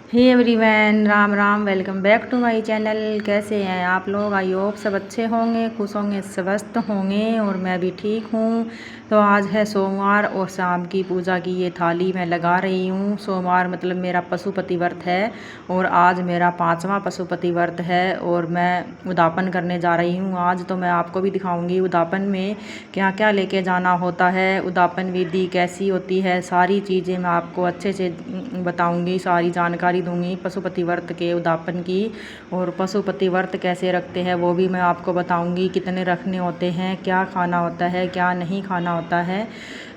Hey everyone, Ram Ram. Welcome back to my channel. कैसे हैं आप लोग? आई होप सब अच्छे होंगे, खुश होंगे, स्वस्थ होंगे और मैं भी ठीक हूँ। तो आज है सोमवार और शाम की पूजा की ये थाली मैं लगा रही हूँ। सोमवार मतलब मेरा पशुपति व्रत है और आज मेरा 5वां पशुपति व्रत है और मैं उद्यापन करने जा रही हूँ आज। तो मैं आपको भी दिखाऊंगी उद्यापन में क्या क्या लेके जाना होता है, उद्यापन विधि कैसी होती है, सारी चीज़ें मैं आपको अच्छे से बताऊंगी, सारी जानकारी दूंगी पशुपति व्रत के उद्यापन की। और पशुपति व्रत कैसे रखते हैं वो भी मैं आपको बताऊंगी, कितने रखने होते हैं, क्या खाना होता है, क्या नहीं खाना होता है।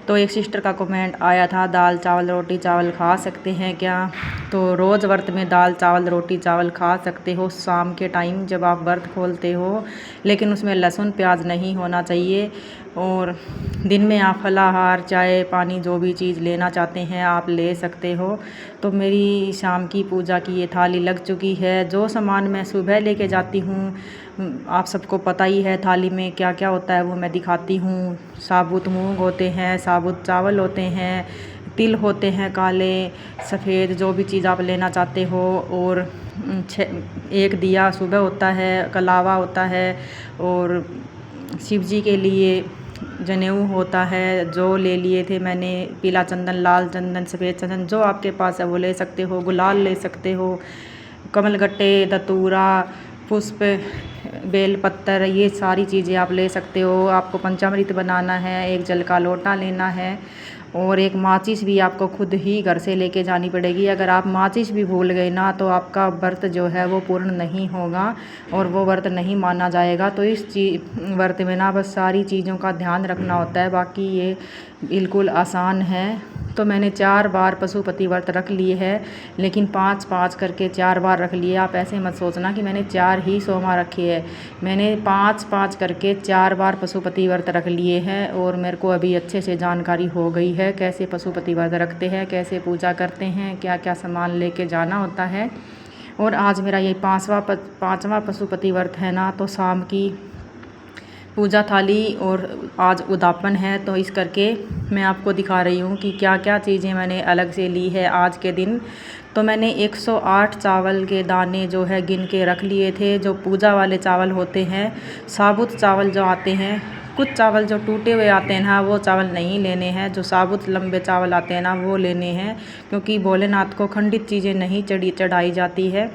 तो एक सिस्टर का कमेंट आया था, दाल चावल रोटी चावल खा सकते हैं क्या? तो रोज़ व्रत में दाल चावल रोटी चावल खा सकते हो शाम के टाइम जब आप व्रत खोलते हो, लेकिन उसमें लहसुन प्याज नहीं होना चाहिए। और दिन में आप फलाहार चाय पानी जो भी चीज़ लेना चाहते हैं आप ले सकते हो। तो मेरी शाम की पूजा की ये थाली लग चुकी है। जो सामान मैं सुबह लेके जाती हूँ आप सबको पता ही है, थाली में क्या क्या होता है वो मैं दिखाती हूँ। साबुत मूंग होते हैं, साबुत चावल होते हैं, तिल होते हैं काले सफ़ेद, जो भी चीज़ आप लेना चाहते हो। और एक दिया सुबह होता है, कलावा होता है और शिव जी के लिए जनेऊ होता है, जो ले लिए थे मैंने। पीला चंदन, लाल चंदन, सफ़ेद चंदन जो आपके पास है वो ले सकते हो, गुलाल ले सकते हो, कमलगट्टे, धतूरा, पुष्प, बेल पत्तर, ये सारी चीज़ें आप ले सकते हो। आपको पंचामृत बनाना है, एक जल का लोटा लेना है और एक माचिस भी आपको खुद ही घर से लेके जानी पड़ेगी। अगर आप माचिस भी भूल गए ना तो आपका व्रत जो है वो पूर्ण नहीं होगा और वो व्रत नहीं माना जाएगा। तो इस व्रत में ना बस सारी चीज़ों का ध्यान रखना होता है, बाकी ये बिल्कुल आसान है। तो मैंने 4 बार पशुपति व्रत रख लिए है, लेकिन 5-5 करके 4 बार रख लिए। आप ऐसे मत सोचना कि मैंने 4 ही सोमवार रखे हैं, मैंने 5-5 करके 4 बार पशुपति व्रत रख लिए हैं और मेरे को अभी अच्छे से जानकारी हो गई है कैसे पशुपति व्रत रखते हैं, कैसे पूजा करते हैं, क्या क्या सामान लेके जाना होता है। और आज मेरा ये 5वां पशुपति व्रत है ना, तो शाम की पूजा थाली और आज उद्यापन है, तो इस करके मैं आपको दिखा रही हूँ कि क्या क्या चीज़ें मैंने अलग से ली है आज के दिन। तो मैंने 108 चावल के दाने जो है गिन के रख लिए थे, जो पूजा वाले चावल होते हैं। साबुत चावल जो आते हैं, कुछ चावल जो टूटे हुए आते हैं ना वो चावल नहीं लेने हैं, जो साबुत लंबे चावल आते हैं ना वो लेने हैं, क्योंकि भोलेनाथ को खंडित चीज़ें नहीं चढ़ाई जाती है।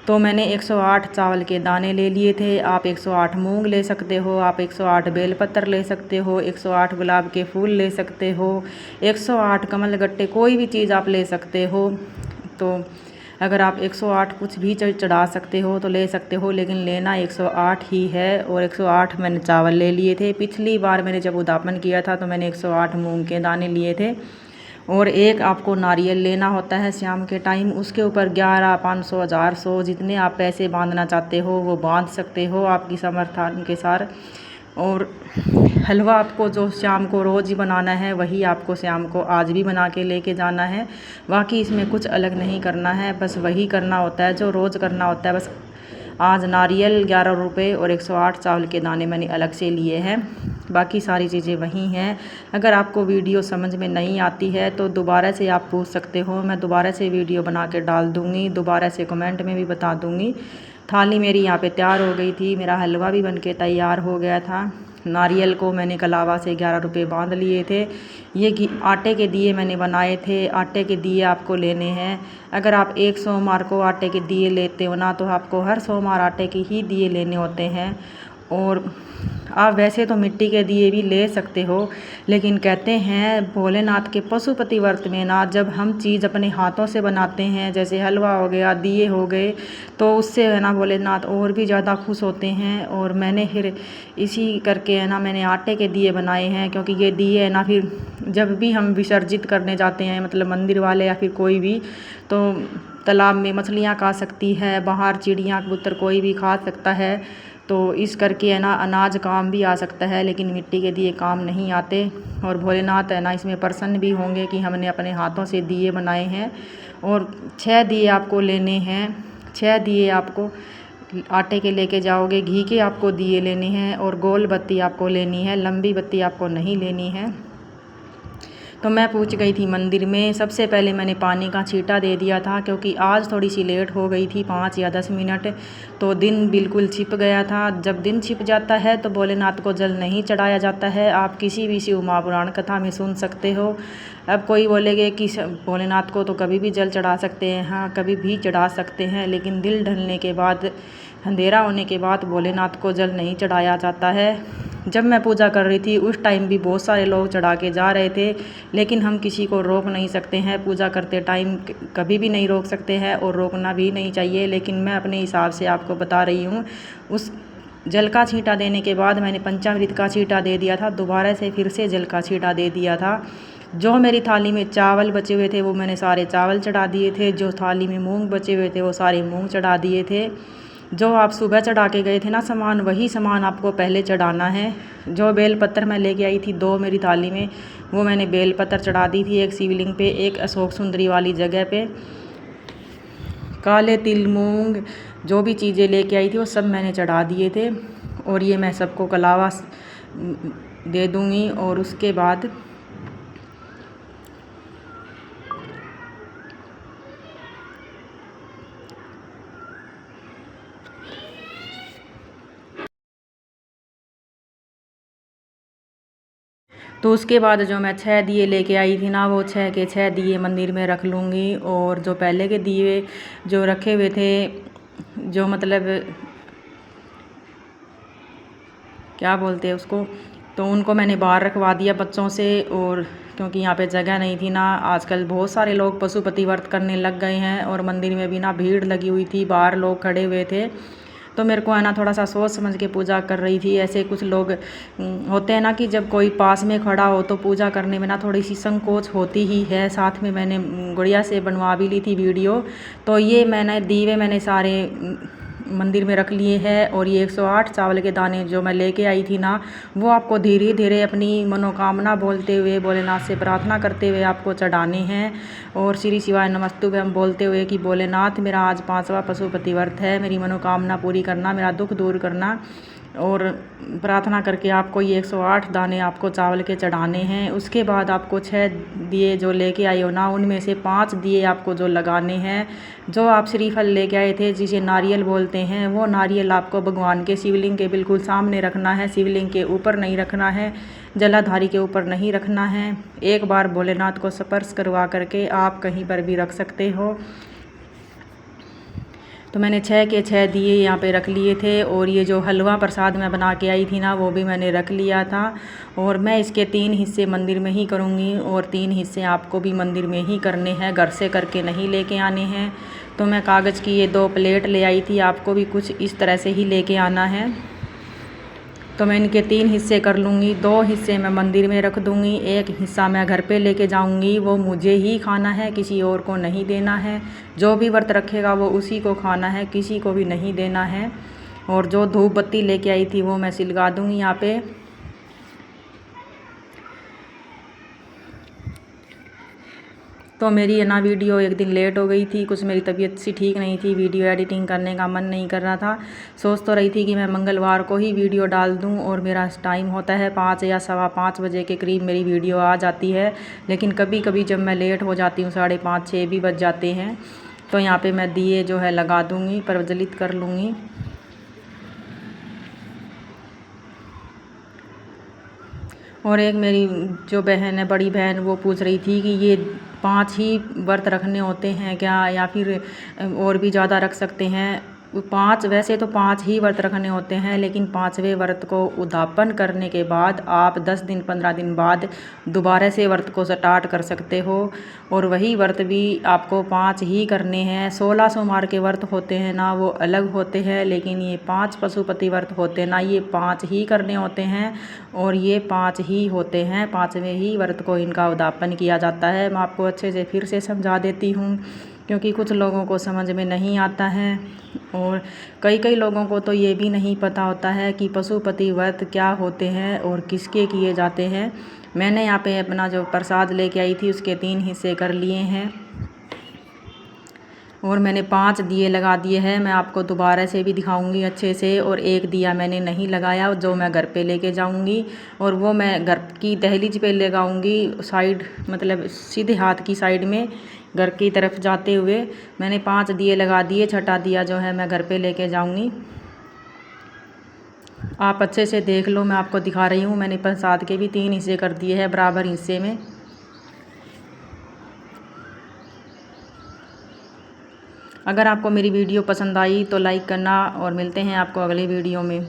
तो मैंने 108 चावल के दाने ले लिए थे। आप 108 मूंग ले सकते हो, आप 108 बेलपत्र ले सकते हो, 108 गुलाब के फूल ले सकते हो, 108 कमलगट्टे, कोई भी चीज़ आप ले सकते हो। तो अगर आप 108 कुछ भी चढ़ा सकते हो तो ले सकते हो, लेकिन लेना 108 ही है। और 108 मैंने चावल ले लिए थे। पिछली बार मैंने जब उद्यापन किया था तो मैंने 108 मूंग के दाने लिए थे। और एक आपको नारियल लेना होता है शाम के टाइम, उसके ऊपर 11, 500, 1000, 100 जितने आप पैसे बांधना चाहते हो वो बांध सकते हो आपकी सामर्थ्यानुसार। और हलवा आपको जो शाम को रोज़ ही बनाना है वही आपको शाम को आज भी बना के लेके जाना है। बाकी इसमें कुछ अलग नहीं करना है, बस वही करना होता है जो रोज़ करना होता है। बस आज नारियल 11 रुपये और 108 चावल के दाने मैंने अलग से लिए हैं, बाकी सारी चीज़ें वही हैं। अगर आपको वीडियो समझ में नहीं आती है तो दोबारा से आप पूछ सकते हो, मैं दोबारा से वीडियो बना के डाल दूँगी, दोबारा से कमेंट में भी बता दूँगी। थाली मेरी यहाँ पे तैयार हो गई थी, मेरा हलवा भी बनके तैयार हो गया था। नारियल को मैंने कलावा से 11 रुपये बांध लिए थे। ये आटे के दिए मैंने बनाए थे, आटे के दिए आपको लेने हैं। अगर आप एक सोमवार को आटे के दिए लेते हो ना तो आपको हर सोमवार आटे के ही दिए लेने होते हैं। और आप वैसे तो मिट्टी के दिए भी ले सकते हो, लेकिन कहते हैं भोलेनाथ के पशुपति व्रत में ना जब हम चीज़ अपने हाथों से बनाते हैं, जैसे हलवा हो गया, दिए हो गए, तो उससे है ना भोलेनाथ और भी ज़्यादा खुश होते हैं। और मैंने फिर इसी करके है ना मैंने आटे के दिए बनाए हैं, क्योंकि ये दिए है ना फिर जब भी हम विसर्जित करने जाते हैं, मतलब मंदिर वाले या फिर कोई भी, तो तालाब में मछलियाँ खा सकती है, बाहर चिड़िया कबूतर कोई भी खा सकता है। तो इस करके है ना अनाज काम भी आ सकता है, लेकिन मिट्टी के दिए काम नहीं आते। और भोलेनाथ है ना इसमें प्रसन्न भी होंगे कि हमने अपने हाथों से दिए बनाए हैं। और 6 दिए आपको लेने हैं, 6 दिए आपको आटे के लेके जाओगे, घी के आपको दिए लेने हैं और गोल बत्ती आपको लेनी है, लंबी बत्ती आपको नहीं लेनी है। तो मैं पहुंच गई थी मंदिर में। सबसे पहले मैंने पानी का छींटा दे दिया था, क्योंकि आज थोड़ी सी लेट हो गई थी 5 या 10 मिनट, तो दिन बिल्कुल छिप गया था। जब दिन छिप जाता है तो भोलेनाथ को जल नहीं चढ़ाया जाता है। आप किसी भी शिव महापुराण कथा में सुन सकते हो। अब कोई बोलेगे कि भोलेनाथ को तो कभी भी जल चढ़ा सकते हैं। हाँ, कभी भी चढ़ा सकते हैं, लेकिन दिल ढलने के बाद, अंधेरा होने के बाद भोलेनाथ को जल नहीं चढ़ाया जाता है। जब मैं पूजा कर रही थी उस टाइम भी बहुत सारे लोग चढ़ा के जा रहे थे, लेकिन हम किसी को रोक नहीं सकते हैं। पूजा करते टाइम कभी भी नहीं रोक सकते हैं और रोकना भी नहीं चाहिए, लेकिन मैं अपने हिसाब से आपको बता रही हूँ। उस जल का छींटा देने के बाद मैंने पंचामृत का छींटा दे दिया था, दोबारा से फिर से जल का छींटा दे दिया था। जो मेरी थाली में चावल बचे हुए थे वो मैंने सारे चावल चढ़ा दिए थे। जो थाली में मूंग बचे हुए थे वो सारे मूंग चढ़ा दिए थे। जो आप सुबह चढ़ा के गए थे ना सामान, वही सामान आपको पहले चढ़ाना है। जो बेलपत्र मैं लेके आई थी 2 मेरी थाली में, वो मैंने बेलपत्र चढ़ा दी थी। एक शिवलिंग पे, एक अशोक सुंदरी वाली जगह पे। काले तिल, मूंग, जो भी चीज़ें लेके आई थी वो सब मैंने चढ़ा दिए थे। और ये मैं सबको कलावा दे दूँगी। और उसके बाद जो मैं 6 दिए लेके आई थी ना, वो 6 के 6 दिए मंदिर में रख लूँगी। और जो पहले के दिए जो रखे हुए थे, जो मतलब क्या बोलते हैं उसको, तो उनको मैंने बाहर रखवा दिया बच्चों से। और क्योंकि यहाँ पे जगह नहीं थी ना, आजकल बहुत सारे लोग पशुपति व्रत करने लग गए हैं और मंदिर में भी ना भीड़ लगी हुई थी, बाहर लोग खड़े हुए थे। तो मेरे को है ना थोड़ा सा सोच समझ के पूजा कर रही थी। ऐसे कुछ लोग होते हैं ना कि जब कोई पास में खड़ा हो तो पूजा करने में ना थोड़ी सी संकोच होती ही है। साथ में मैंने गुड़िया से बनवा भी ली थी वीडियो। तो ये मैंने दीवे मैंने सारे मंदिर में रख लिए हैं। और ये 108 चावल के दाने जो मैं लेके आई थी ना, वो आपको धीरे धीरे अपनी मनोकामना बोलते हुए, भोलेनाथ से प्रार्थना करते हुए आपको चढ़ाने हैं। और श्री शिवाय नमस्तुभ्यं हम बोलते हुए कि भोलेनाथ, मेरा आज 5वां पशुपति व्रत है, मेरी मनोकामना पूरी करना, मेरा दुख दूर करना। और प्रार्थना करके आपको ये 108 दाने आपको चावल के चढ़ाने हैं। उसके बाद आपको 6 दिए जो लेके आए हो ना, उनमें से 5 दिए आपको जो लगाने हैं। जो आप श्रीफल लेके आए थे, जिसे नारियल बोलते हैं, वो नारियल आपको भगवान के शिवलिंग के बिल्कुल सामने रखना है। शिवलिंग के ऊपर नहीं रखना है, जलाधारी के ऊपर नहीं रखना है। एक बार भोलेनाथ को स्पर्श करवा करके आप कहीं पर भी रख सकते हो। तो मैंने 6 के 6 दिए यहाँ पे रख लिए थे। और ये जो हलवा प्रसाद मैं बना के आई थी ना, वो भी मैंने रख लिया था। और मैं इसके 3 हिस्से मंदिर में ही करूँगी और 3 हिस्से आपको भी मंदिर में ही करने हैं, घर से करके नहीं लेके आने हैं। तो मैं कागज़ की ये 2 प्लेट ले आई थी, आपको भी कुछ इस तरह से ही लेके आना है। तो मैं इनके 3 हिस्से कर लूँगी। 2 हिस्से मैं मंदिर में रख दूँगी, एक हिस्सा मैं घर पे लेके जाऊँगी। वो मुझे ही खाना है, किसी और को नहीं देना है। जो भी व्रत रखेगा वो उसी को खाना है, किसी को भी नहीं देना है। और जो धूप बत्ती लेके आई थी वो मैं सिलगा दूँगी यहाँ पे। तो मेरी ना वीडियो एक दिन लेट हो गई थी, कुछ मेरी तबीयत सी ठीक नहीं थी, वीडियो एडिटिंग करने का मन नहीं कर रहा था। सोच तो रही थी कि मैं मंगलवार को ही वीडियो डाल दूं। और मेरा टाइम होता है 5 या 5:15 बजे के करीब मेरी वीडियो आ जाती है। लेकिन कभी कभी जब मैं लेट हो जाती हूँ, 5:30 6 भी बज जाते हैं। तो यहाँ पर मैं दिए जो है लगा दूँगी, प्रज्वलित कर लूँगी। और एक मेरी जो बहन है, बड़ी बहन, वो पूछ रही थी कि ये 5 ही व्रत रखने होते हैं क्या, या फिर और भी ज़्यादा रख सकते हैं। 5 वैसे तो 5 ही व्रत रखने होते हैं, लेकिन 5वें व्रत को उद्यापन करने के बाद आप 10 दिन 15 दिन बाद दोबारा से व्रत को स्टार्ट कर सकते हो। और वही व्रत भी आपको 5 ही करने हैं। 16 सोमवार के व्रत होते हैं ना, वो अलग होते हैं, लेकिन ये 5 पशुपति व्रत होते हैं ना, ये 5 ही करने होते हैं। और ये 5 ही होते हैं, 5वें ही व्रत को इनका उद्यापन किया जाता है। मैं आपको अच्छे से फिर से समझा देती हूँ, क्योंकि कुछ लोगों को समझ में नहीं आता है। और कई लोगों को तो ये भी नहीं पता होता है कि पशुपति व्रत क्या होते हैं और किसके किए जाते हैं। मैंने यहाँ पे अपना जो प्रसाद लेके आई थी उसके 3 हिस्से कर लिए हैं। और मैंने 5 दिए लगा दिए हैं। मैं आपको दोबारा से भी दिखाऊंगी अच्छे से। और एक दिया मैंने नहीं लगाया जो मैं घर पे लेके जाऊंगी, और वो मैं घर की दहलीज पे लगाऊंगी, साइड मतलब सीधे हाथ की साइड में घर की तरफ जाते हुए। मैंने 5 दिए लगा दिए, छठा दिया जो है मैं घर पे लेके जाऊंगी। आप अच्छे से देख लो, मैं आपको दिखा रही हूँ। मैंने प्रसाद के भी 3 हिस्से कर दिए हैं बराबर हिस्से में। अगर आपको मेरी वीडियो पसंद आई तो लाइक करना, और मिलते हैं आपको अगली वीडियो में।